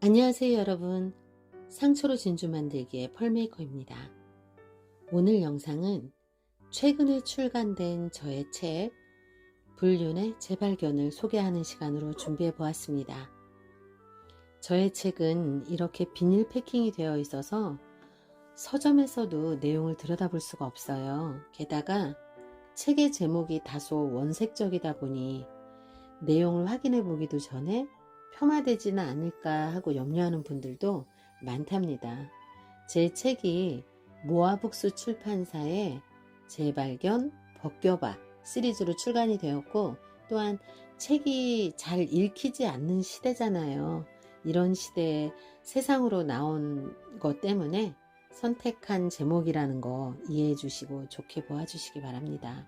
안녕하세요 여러분. 상처로 진주 만들기의 펄메이커입니다. 오늘 영상은 최근에 출간된 저의 책 불륜의 재발견을 소개하는 시간으로 준비해 보았습니다. 저의 책은 이렇게 비닐 패킹이 되어 있어서 서점에서도 내용을 들여다볼 수가 없어요. 게다가 책의 제목이 다소 원색적이다 보니 내용을 확인해 보기도 전에 폄하되지는 않을까 하고 염려하는 분들도 많답니다. 제 책이 모아북스 출판사의 재발견 벗겨봐 시리즈로 출간이 되었고, 또한 책이 잘 읽히지 않는 시대잖아요. 이런 시대에 세상으로 나온 것 때문에 선택한 제목이라는 거 이해해 주시고 좋게 보아주시기 바랍니다.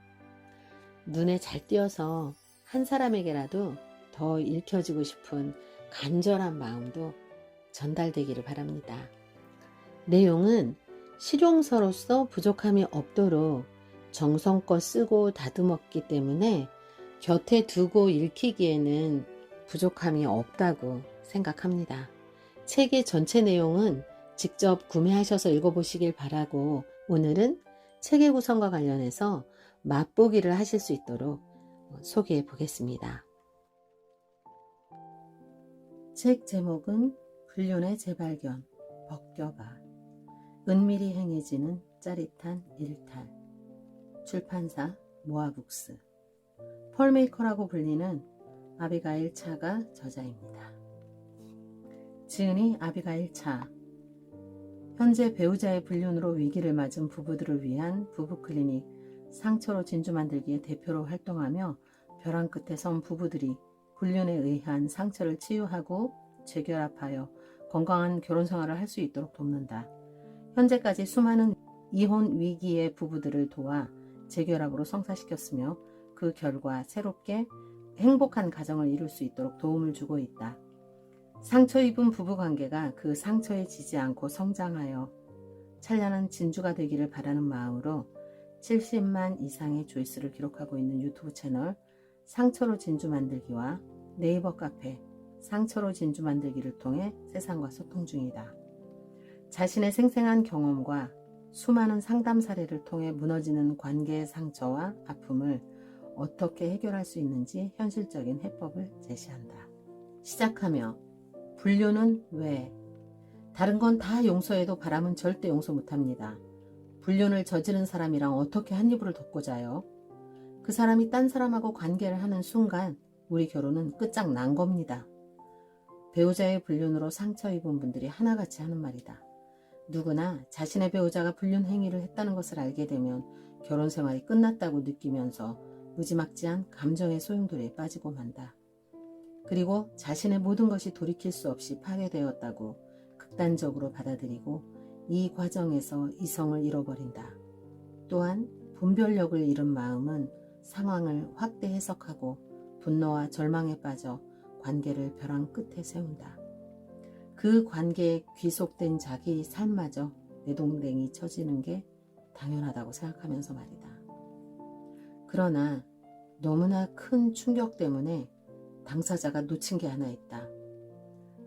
눈에 잘 띄어서 한 사람에게라도 더 읽혀지고 싶은 간절한 마음도 전달되기를 바랍니다. 내용은 실용서로서 부족함이 없도록 정성껏 쓰고 다듬었기 때문에 곁에 두고 읽히기에는 부족함이 없다고 생각합니다. 책의 전체 내용은 직접 구매하셔서 읽어보시길 바라고, 오늘은 책의 구성과 관련해서 맛보기를 하실 수 있도록 소개해 보겠습니다. 책 제목은 불륜의 재발견 벗겨봐, 은밀히 행해지는 짜릿한 일탈, 출판사 모아북스. 펄메이커라고 불리는 아비가일 차가 저자입니다. 지은이 아비가일 차. 현재 배우자의 불륜으로 위기를 맞은 부부들을 위한 부부클리닉 상처로 진주 만들기의 대표로 활동하며 벼랑 끝에 선 부부들이 불륜에 의한 상처를 치유하고 재결합하여 건강한 결혼생활을 할 수 있도록 돕는다. 현재까지 수많은 이혼 위기의 부부들을 도와 재결합으로 성사시켰으며 그 결과 새롭게 행복한 가정을 이룰 수 있도록 도움을 주고 있다. 상처 입은 부부관계가 그 상처에 지지 않고 성장하여 찬란한 진주가 되기를 바라는 마음으로 70만 이상의 조회수를 기록하고 있는 유튜브 채널 상처로 진주 만들기와 네이버 카페 상처로 진주 만들기를 통해 세상과 소통 중이다. 자신의 생생한 경험과 수많은 상담 사례를 통해 무너지는 관계의 상처와 아픔을 어떻게 해결할 수 있는지 현실적인 해법을 제시한다. 시작하며 불륜은 왜? 다른 건 다 용서해도 바람은 절대 용서 못합니다. 불륜을 저지른 사람이랑 어떻게 한 이불을 덮고 자요? 그 사람이 딴 사람하고 관계를 하는 순간 우리 결혼은 끝장난 겁니다. 배우자의 불륜으로 상처 입은 분들이 하나같이 하는 말이다. 누구나 자신의 배우자가 불륜 행위를 했다는 것을 알게 되면 결혼 생활이 끝났다고 느끼면서 무지막지한 감정의 소용돌이에 빠지고 만다. 그리고 자신의 모든 것이 돌이킬 수 없이 파괴되었다고 극단적으로 받아들이고 이 과정에서 이성을 잃어버린다. 또한 분별력을 잃은 마음은 상황을 확대 해석하고 분노와 절망에 빠져 관계를 벼랑 끝에 세운다. 그 관계에 귀속된 자기 삶마저 내동댕이 쳐지는 게 당연하다고 생각하면서 말이다. 그러나 너무나 큰 충격 때문에 당사자가 놓친 게 하나 있다.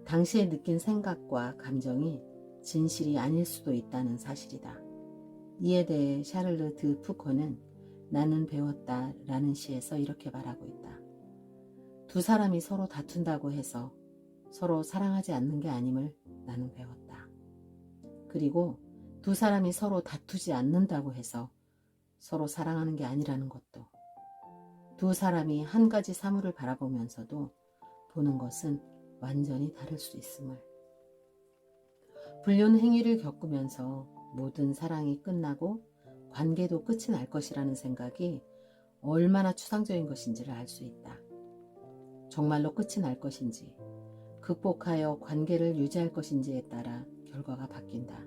당시에 느낀 생각과 감정이 진실이 아닐 수도 있다는 사실이다. 이에 대해 샤를르 드 푸코는 나는 배웠다 라는 시에서 이렇게 말하고 있다. 두 사람이 서로 다툰다고 해서 서로 사랑하지 않는 게 아님을 나는 배웠다. 그리고 두 사람이 서로 다투지 않는다고 해서 서로 사랑하는 게 아니라는 것도, 두 사람이 한 가지 사물을 바라보면서도 보는 것은 완전히 다를 수 있음을. 불륜 행위를 겪으면서 모든 사랑이 끝나고 관계도 끝이 날 것이라는 생각이 얼마나 추상적인 것인지를 알 수 있다. 정말로 끝이 날 것인지, 극복하여 관계를 유지할 것인지에 따라 결과가 바뀐다.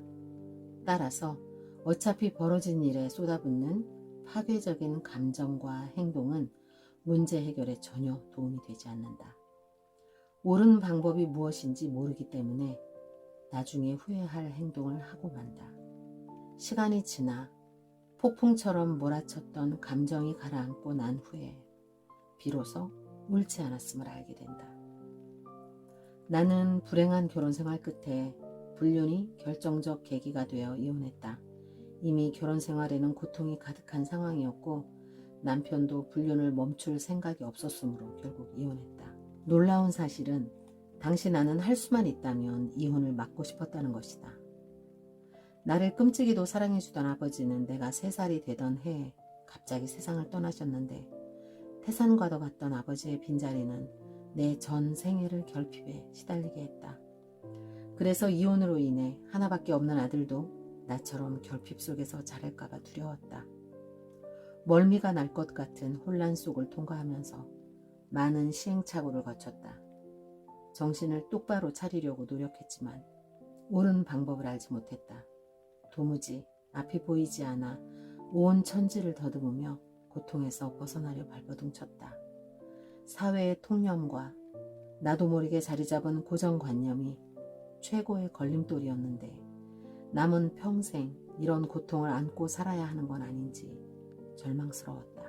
따라서 어차피 벌어진 일에 쏟아붓는 파괴적인 감정과 행동은 문제 해결에 전혀 도움이 되지 않는다. 옳은 방법이 무엇인지 모르기 때문에 나중에 후회할 행동을 하고 만다. 시간이 지나 폭풍처럼 몰아쳤던 감정이 가라앉고 난 후에 비로소 옳지 않았음을 알게 된다. 나는 불행한 결혼 생활 끝에 불륜이 결정적 계기가 되어 이혼했다. 이미 결혼 생활에는 고통이 가득한 상황이었고 남편도 불륜을 멈출 생각이 없었으므로 결국 이혼했다. 놀라운 사실은 당시 나는 할 수만 있다면 이혼을 막고 싶었다는 것이다. 나를 끔찍이도 사랑해주던 아버지는 내가 3살이 되던 해에 갑자기 세상을 떠나셨는데 태산과도 같던 아버지의 빈자리는 내 전 생애를 결핍에 시달리게 했다. 그래서 이혼으로 인해 하나밖에 없는 아들도 나처럼 결핍 속에서 자랄까봐 두려웠다. 멀미가 날 것 같은 혼란 속을 통과하면서 많은 시행착오를 거쳤다. 정신을 똑바로 차리려고 노력했지만 옳은 방법을 알지 못했다. 도무지 앞이 보이지 않아 온 천지를 더듬으며 고통에서 벗어나려 발버둥 쳤다. 사회의 통념과 나도 모르게 자리 잡은 고정관념이 최고의 걸림돌이었는데 남은 평생 이런 고통을 안고 살아야 하는 건 아닌지 절망스러웠다.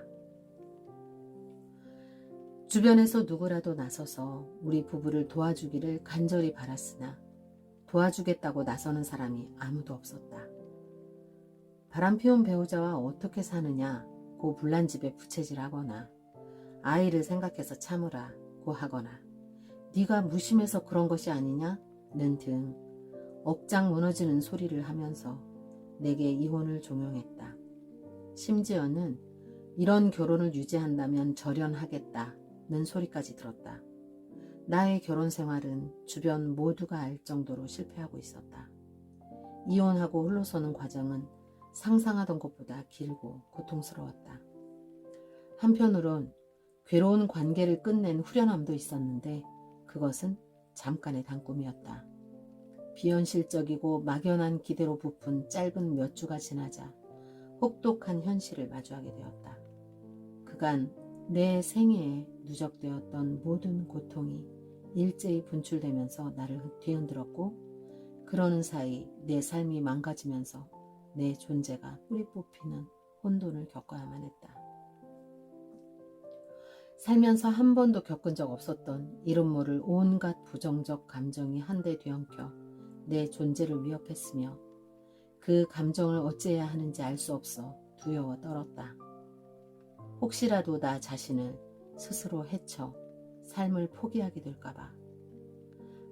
주변에서 누구라도 나서서 우리 부부를 도와주기를 간절히 바랐으나 도와주겠다고 나서는 사람이 아무도 없었다. 바람피운 배우자와 어떻게 사느냐 고 불난집에 부채질하거나 아이를 생각해서 참으라고 하거나 네가 무심해서 그런 것이 아니냐는 등 억장 무너지는 소리를 하면서 내게 이혼을 종용했다. 심지어는 이런 결혼을 유지한다면 절연하겠다는 소리까지 들었다. 나의 결혼 생활은 주변 모두가 알 정도로 실패하고 있었다. 이혼하고 홀로서는 과정은 상상하던 것보다 길고 고통스러웠다. 한편으론 괴로운 관계를 끝낸 후련함도 있었는데 그것은 잠깐의 단꿈이었다. 비현실적이고 막연한 기대로 부푼 짧은 몇 주가 지나자 혹독한 현실을 마주하게 되었다. 그간 내 생애에 누적되었던 모든 고통이 일제히 분출되면서 나를 뒤흔들었고 그러는 사이 내 삶이 망가지면서 내 존재가 뿌리 뽑히는 혼돈을 겪어야만 했다. 살면서 한 번도 겪은 적 없었던 이름 모를 온갖 부정적 감정이 한데 뒤엉켜 내 존재를 위협했으며 그 감정을 어찌해야 하는지 알 수 없어 두려워 떨었다. 혹시라도 나 자신을 스스로 해쳐 삶을 포기하게 될까봐,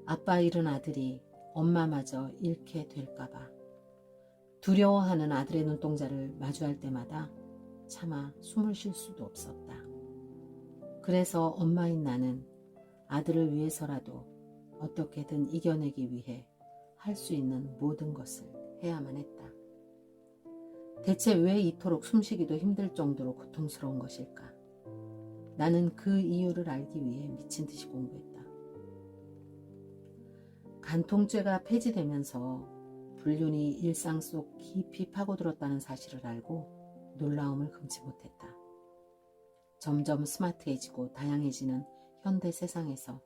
아빠 잃은 아들이 엄마마저 잃게 될까봐, 두려워하는 아들의 눈동자를 마주할 때마다 차마 숨을 쉴 수도 없었다. 그래서 엄마인 나는 아들을 위해서라도 어떻게든 이겨내기 위해 할 수 있는 모든 것을 해야만 했다. 대체 왜 이토록 숨쉬기도 힘들 정도로 고통스러운 것일까? 나는 그 이유를 알기 위해 미친 듯이 공부했다. 간통죄가 폐지되면서 불륜이 일상 속 깊이 파고들었다는 사실을 알고 놀라움을 금치 못했다. 점점 스마트해지고 다양해지는 현대 세상에서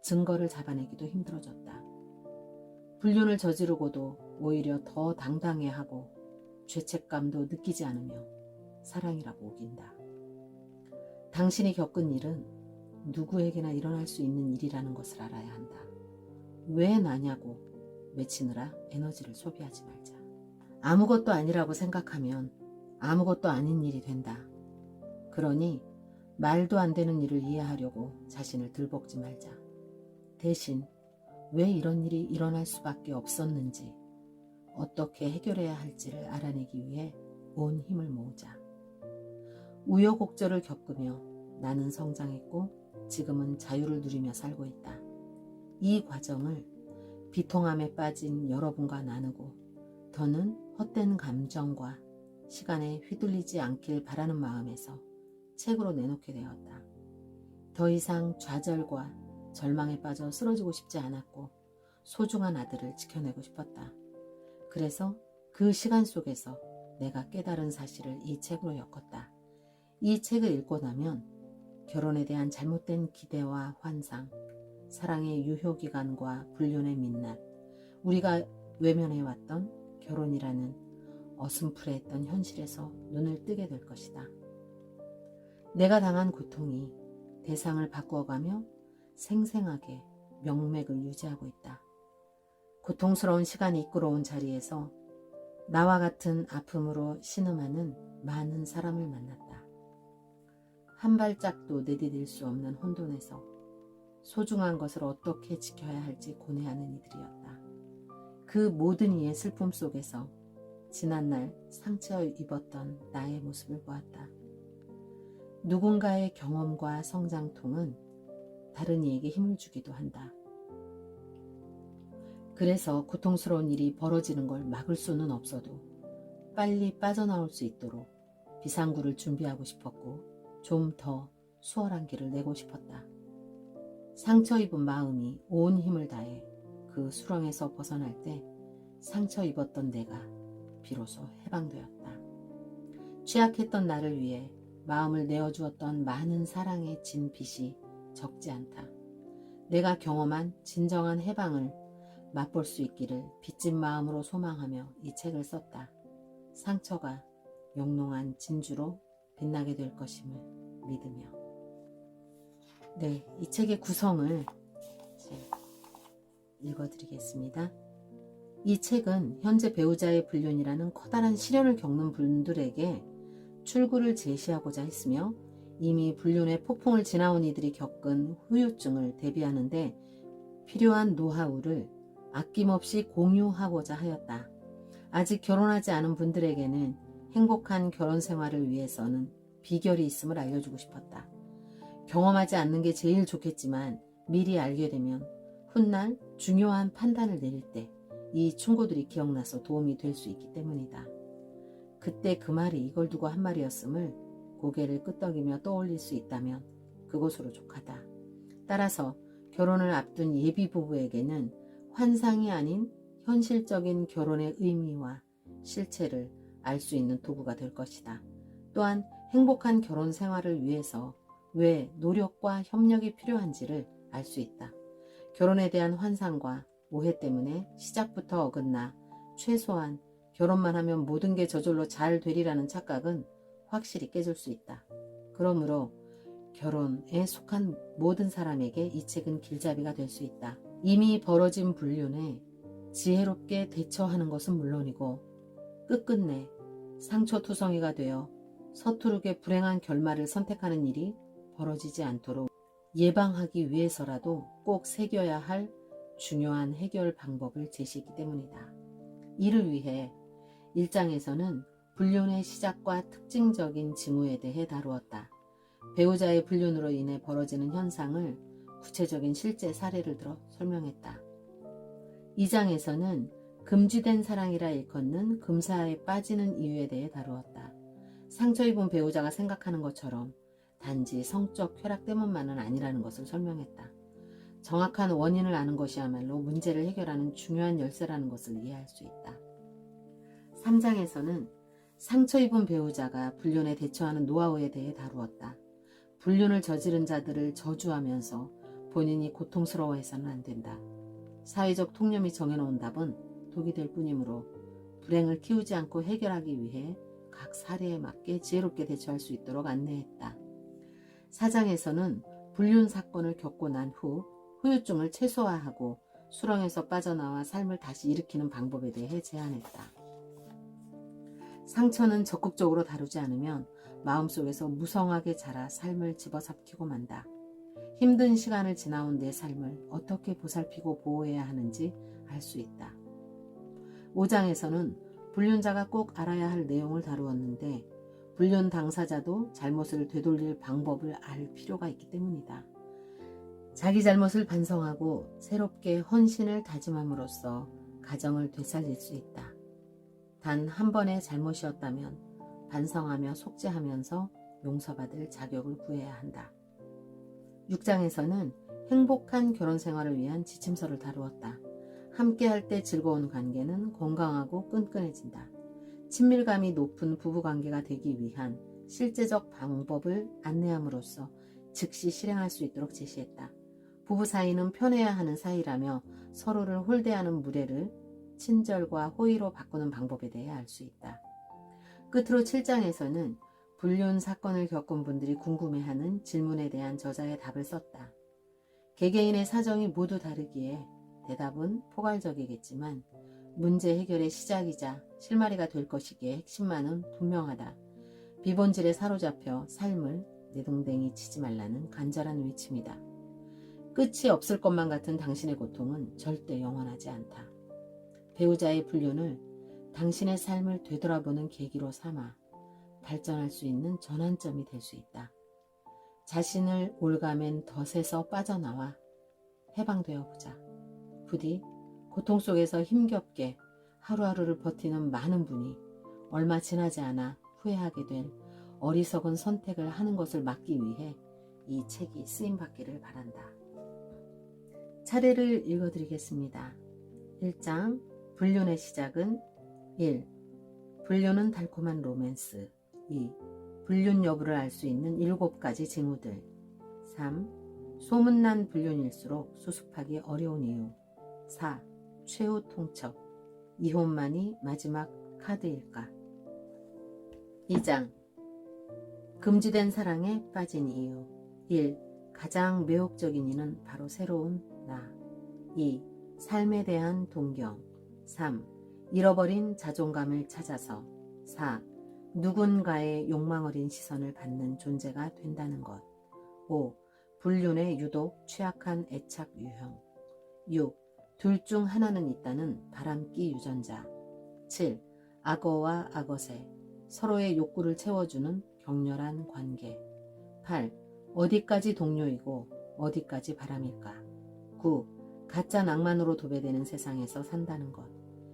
증거를 잡아내기도 힘들어졌다. 불륜을 저지르고도 오히려 더 당당해하고 죄책감도 느끼지 않으며 사랑이라고 우긴다. 당신이 겪은 일은 누구에게나 일어날 수 있는 일이라는 것을 알아야 한다. 왜 나냐고 외치느라 에너지를 소비하지 말자. 아무것도 아니라고 생각하면 아무것도 아닌 일이 된다. 그러니 말도 안 되는 일을 이해하려고 자신을 들볶지 말자. 대신 왜 이런 일이 일어날 수밖에 없었는지, 어떻게 해결해야 할지를 알아내기 위해 온 힘을 모으자. 우여곡절을 겪으며 나는 성장했고 지금은 자유를 누리며 살고 있다. 이 과정을 비통함에 빠진 여러분과 나누고 더는 헛된 감정과 시간에 휘둘리지 않길 바라는 마음에서 책으로 내놓게 되었다. 더 이상 좌절과 절망에 빠져 쓰러지고 싶지 않았고 소중한 아들을 지켜내고 싶었다. 그래서 그 시간 속에서 내가 깨달은 사실을 이 책으로 엮었다. 이 책을 읽고 나면 결혼에 대한 잘못된 기대와 환상, 사랑의 유효기간과 불륜의 민낯, 우리가 외면해왔던 결혼이라는 어슴푸레했던 현실에서 눈을 뜨게 될 것이다. 내가 당한 고통이 대상을 바꾸어가며 생생하게 명맥을 유지하고 있다. 고통스러운 시간이 이끌어온 자리에서 나와 같은 아픔으로 신음하는 많은 사람을 만났다. 한 발짝도 내디딜 수 없는 혼돈에서 소중한 것을 어떻게 지켜야 할지 고뇌하는 이들이었다. 그 모든 이의 슬픔 속에서 지난날 상처 입었던 나의 모습을 보았다. 누군가의 경험과 성장통은 다른 이에게 힘을 주기도 한다. 그래서 고통스러운 일이 벌어지는 걸 막을 수는 없어도 빨리 빠져나올 수 있도록 비상구를 준비하고 싶었고 좀 더 수월한 길을 내고 싶었다. 상처 입은 마음이 온 힘을 다해 그 수렁에서 벗어날 때 상처 입었던 내가 비로소 해방되었다. 취약했던 나를 위해 마음을 내어주었던 많은 사랑의 진빚이 적지 않다. 내가 경험한 진정한 해방을 맛볼 수 있기를 빚진 마음으로 소망하며 이 책을 썼다. 상처가 영롱한 진주로 빛나게 될 것임을 믿으며. 네, 이 책의 구성을 읽어드리겠습니다. 이 책은 현재 배우자의 불륜이라는 커다란 시련을 겪는 분들에게 출구를 제시하고자 했으며 이미 불륜의 폭풍을 지나온 이들이 겪은 후유증을 대비하는데 필요한 노하우를 아낌없이 공유하고자 하였다. 아직 결혼하지 않은 분들에게는 행복한 결혼 생활을 위해서는 비결이 있음을 알려주고 싶었다. 경험하지 않는 게 제일 좋겠지만 미리 알게 되면 훗날 중요한 판단을 내릴 때 이 충고들이 기억나서 도움이 될 수 있기 때문이다. 그때 그 말이 이걸 두고 한 말이었음을 고개를 끄덕이며 떠올릴 수 있다면 그것으로 족하다. 따라서 결혼을 앞둔 예비 부부에게는 환상이 아닌 현실적인 결혼의 의미와 실체를 알 수 있는 도구가 될 것이다. 또한 행복한 결혼 생활을 위해서 왜 노력과 협력이 필요한지를 알 수 있다. 결혼에 대한 환상과 오해 때문에 시작부터 어긋나 최소한 결혼만 하면 모든 게 저절로 잘 되리라는 착각은 확실히 깨질 수 있다. 그러므로 결혼에 속한 모든 사람에게 이 책은 길잡이가 될 수 있다. 이미 벌어진 불륜에 지혜롭게 대처하는 것은 물론이고 끝끝내 상처투성이가 되어 서투르게 불행한 결말을 선택하는 일이 벌어지지 않도록 예방하기 위해서라도 꼭 새겨야 할 중요한 해결 방법을 제시했기 때문이다. 이를 위해 1장에서는 불륜의 시작과 특징적인 징후에 대해 다루었다. 배우자의 불륜으로 인해 벌어지는 현상을 구체적인 실제 사례를 들어 설명했다. 2장에서는 금지된 사랑이라 일컫는 금사에 빠지는 이유에 대해 다루었다. 상처 입은 배우자가 생각하는 것처럼 단지 성적 쾌락 때문만은 아니라는 것을 설명했다. 정확한 원인을 아는 것이야말로 문제를 해결하는 중요한 열쇠라는 것을 이해할 수 있다. 3장에서는 상처 입은 배우자가 불륜에 대처하는 노하우에 대해 다루었다. 불륜을 저지른 자들을 저주하면서 본인이 고통스러워해서는 안 된다. 사회적 통념이 정해놓은 답은 독이 될 뿐이므로 불행을 키우지 않고 해결하기 위해 각 사례에 맞게 지혜롭게 대처할 수 있도록 안내했다. 4장에서는 불륜 사건을 겪고 난 후 후유증을 최소화하고 수렁에서 빠져나와 삶을 다시 일으키는 방법에 대해 제안했다. 상처는 적극적으로 다루지 않으면 마음속에서 무성하게 자라 삶을 집어삼키고 만다. 힘든 시간을 지나온 내 삶을 어떻게 보살피고 보호해야 하는지 알 수 있다. 5장에서는 불륜자가 꼭 알아야 할 내용을 다루었는데 불륜 당사자도 잘못을 되돌릴 방법을 알 필요가 있기 때문이다. 자기 잘못을 반성하고 새롭게 헌신을 다짐함으로써 가정을 되살릴 수 있다. 단 한 번의 잘못이었다면 반성하며 속죄하면서 용서받을 자격을 구해야 한다. 6장에서는 행복한 결혼 생활을 위한 지침서를 다루었다. 함께 할 때 즐거운 관계는 건강하고 끈끈해진다. 친밀감이 높은 부부관계가 되기 위한 실제적 방법을 안내함으로써 즉시 실행할 수 있도록 제시했다. 부부 사이는 편해야 하는 사이라며 서로를 홀대하는 무례를 친절과 호의로 바꾸는 방법에 대해 알 수 있다. 끝으로 7장에서는 불륜 사건을 겪은 분들이 궁금해하는 질문에 대한 저자의 답을 썼다. 개개인의 사정이 모두 다르기에 대답은 포괄적이겠지만 문제 해결의 시작이자 실마리가 될 것이기에 핵심만은 분명하다. 비본질에 사로잡혀 삶을 내동댕이 치지 말라는 간절한 외침이다. 끝이 없을 것만 같은 당신의 고통은 절대 영원하지 않다. 배우자의 불륜을 당신의 삶을 되돌아보는 계기로 삼아 발전할 수 있는 전환점이 될 수 있다. 자신을 올가맨 덫에서 빠져나와 해방되어 보자. 부디 고통 속에서 힘겹게 하루하루를 버티는 많은 분이 얼마 지나지 않아 후회하게 될 어리석은 선택을 하는 것을 막기 위해 이 책이 쓰임받기를 바란다. 차례를 읽어드리겠습니다. 1장 불륜의 시작은 1. 불륜은 달콤한 로맨스. 2. 불륜 여부를 알 수 있는 7가지 징후들. 3. 소문난 불륜일수록 수습하기 어려운 이유. 4. 최후 통첩. 이혼만이 마지막 카드일까? 2장 금지된 사랑에 빠진 이유. 1. 가장 매혹적인 이는 바로 새로운 나. 2. 삶에 대한 동경. 3. 잃어버린 자존감을 찾아서. 4. 누군가의 욕망 어린 시선을 받는 존재가 된다는 것. 5. 불륜에 유독 취약한 애착 유형. 6. 둘 중 하나는 있다는 바람기 유전자. 7. 악어와 악어새. 서로의 욕구를 채워주는 격렬한 관계. 8. 어디까지 동료이고 어디까지 바람일까. 9. 가짜 낭만으로 도배되는 세상에서 산다는 것.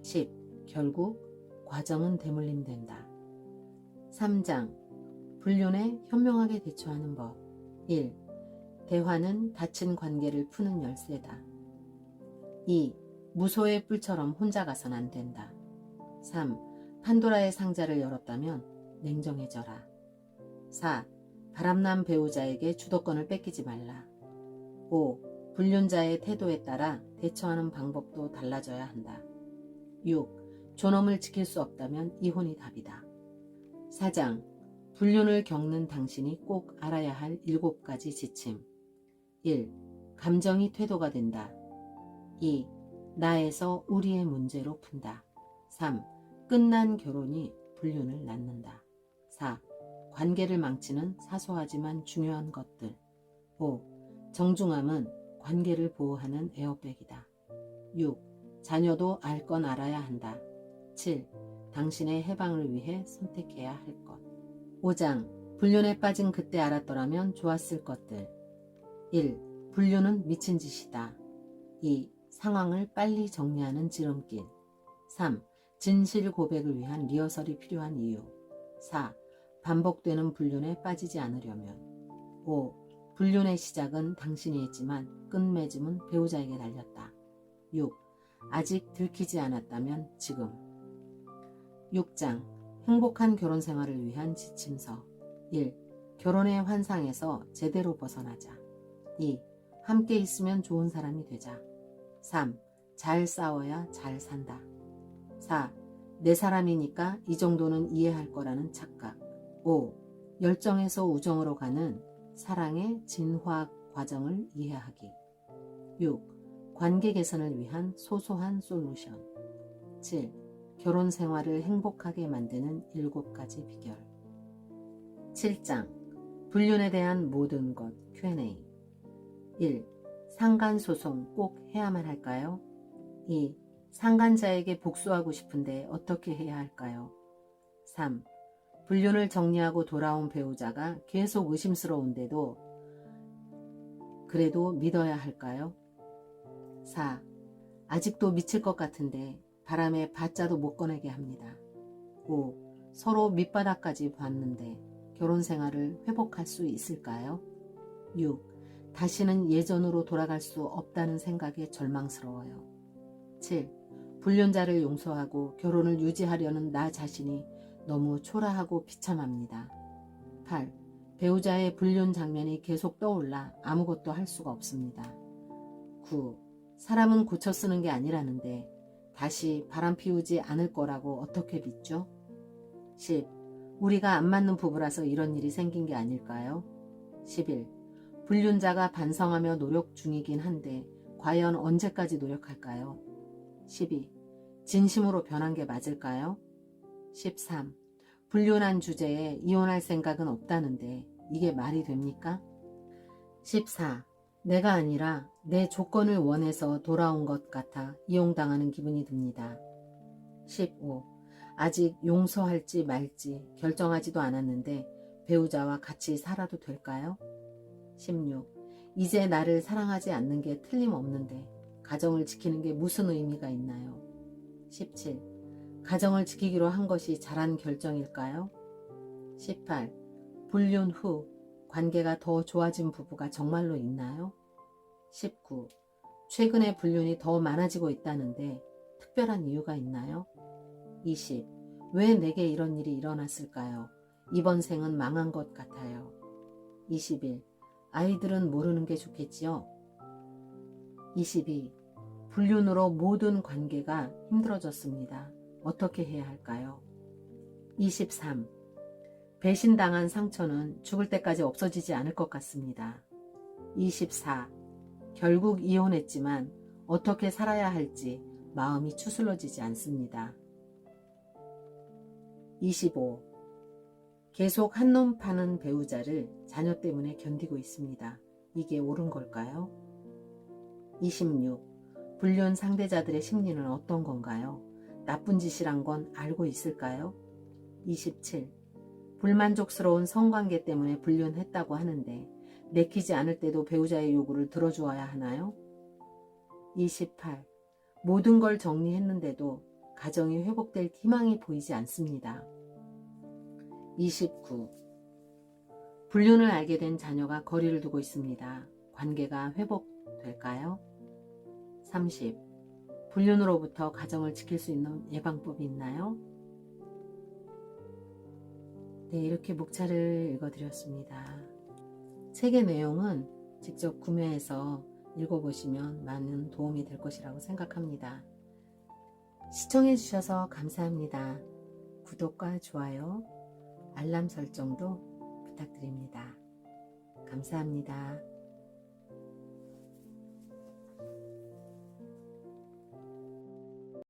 10. 결국 과정은 대물림된다. 3장 불륜에 현명하게 대처하는 법. 1. 대화는 닫힌 관계를 푸는 열쇠다. 2. 무소의 뿔처럼 혼자 가선 안 된다. 3. 판도라의 상자를 열었다면 냉정해져라. 4. 바람난 배우자에게 주도권을 뺏기지 말라. 5. 불륜자의 태도에 따라 대처하는 방법도 달라져야 한다. 6. 존엄을 지킬 수 없다면 이혼이 답이다. 4장 불륜을 겪는 당신이 꼭 알아야 할 7가지 지침. 1. 감정이 태도가 된다. 2. 나에서 우리의 문제로 푼다. 3. 끝난 결혼이 불륜을 낳는다. 4. 관계를 망치는 사소하지만 중요한 것들. 5. 정중함은 관계를 보호하는 에어백이다. 6. 자녀도 알 건 알아야 한다. 7. 당신의 해방을 위해 선택해야 할 것. 5장 불륜에 빠진 그때 알았더라면 좋았을 것들. 1. 불륜은 미친 짓이다. 2. 상황을 빨리 정리하는 지름길. 3. 진실 고백을 위한 리허설이 필요한 이유. 4. 반복되는 불륜에 빠지지 않으려면. 5. 불륜의 시작은 당신이 했지만 끝맺음은 배우자에게 달렸다. 6. 아직 들키지 않았다면 지금. 6장 행복한 결혼 생활을 위한 지침서. 1. 결혼의 환상에서 제대로 벗어나자. 2. 함께 있으면 좋은 사람이 되자. 3. 잘 싸워야 잘 산다. 4. 내 사람이니까 이 정도는 이해할 거라는 착각. 5. 열정에서 우정으로 가는 사랑의 진화 과정을 이해하기. 6. 관계 개선을 위한 소소한 솔루션. 7. 결혼 생활을 행복하게 만드는 7가지 비결. 7장 불륜에 대한 모든 것 Q&A. 1. 상간소송 꼭 해야만 할까요? 2. 상간자에게 복수하고 싶은데 어떻게 해야 할까요? 3. 불륜을 정리하고 돌아온 배우자가 계속 의심스러운데도 그래도 믿어야 할까요? 4. 아직도 미칠 것 같은데 바람에 바자도 못 꺼내게 합니다. 5. 서로 밑바닥까지 봤는데 결혼 생활을 회복할 수 있을까요? 6. 다시는 예전으로 돌아갈 수 없다는 생각에 절망스러워요. 7. 불륜자를 용서하고 결혼을 유지하려는 나 자신이 너무 초라하고 비참합니다. 8. 배우자의 불륜 장면이 계속 떠올라 아무것도 할 수가 없습니다. 9. 사람은 고쳐 쓰는 게 아니라는데 다시 바람 피우지 않을 거라고 어떻게 믿죠? 10. 우리가 안 맞는 부부라서 이런 일이 생긴 게 아닐까요? 11. 불륜자가 반성하며 노력 중이긴 한데 과연 언제까지 노력할까요? 12. 진심으로 변한 게 맞을까요? 13. 불륜한 주제에 이혼할 생각은 없다는데 이게 말이 됩니까? 14. 내가 아니라 내 조건을 원해서 돌아온 것 같아 이용당하는 기분이 듭니다. 15. 아직 용서할지 말지 결정하지도 않았는데 배우자와 같이 살아도 될까요? 16. 이제 나를 사랑하지 않는 게 틀림없는데 가정을 지키는 게 무슨 의미가 있나요? 17. 가정을 지키기로 한 것이 잘한 결정일까요? 18. 불륜 후 관계가 더 좋아진 부부가 정말로 있나요? 19. 최근에 불륜이 더 많아지고 있다는데 특별한 이유가 있나요? 20. 왜 내게 이런 일이 일어났을까요? 이번 생은 망한 것 같아요. 21. 아이들은 모르는 게 좋겠지요? 22. 불륜으로 모든 관계가 힘들어졌습니다. 어떻게 해야 할까요? 23. 배신당한 상처는 죽을 때까지 없어지지 않을 것 같습니다. 24. 결국 이혼했지만 어떻게 살아야 할지 마음이 추스러지지 않습니다. 25. 계속 한눈 파는 배우자를 자녀 때문에 견디고 있습니다. 이게 옳은 걸까요? 26. 불륜 상대자들의 심리는 어떤 건가요? 나쁜 짓이란 건 알고 있을까요? 27. 불만족스러운 성관계 때문에 불륜했다고 하는데 내키지 않을 때도 배우자의 요구를 들어주어야 하나요? 28. 모든 걸 정리했는데도 가정이 회복될 희망이 보이지 않습니다. 29. 불륜을 알게 된 자녀가 거리를 두고 있습니다. 관계가 회복될까요? 30. 불륜으로부터 가정을 지킬 수 있는 예방법이 있나요? 네, 이렇게 목차를 읽어드렸습니다. 책의 내용은 직접 구매해서 읽어보시면 많은 도움이 될 것이라고 생각합니다. 시청해주셔서 감사합니다. 구독과 좋아요, 알람 설정도 부탁드립니다. 감사합니다.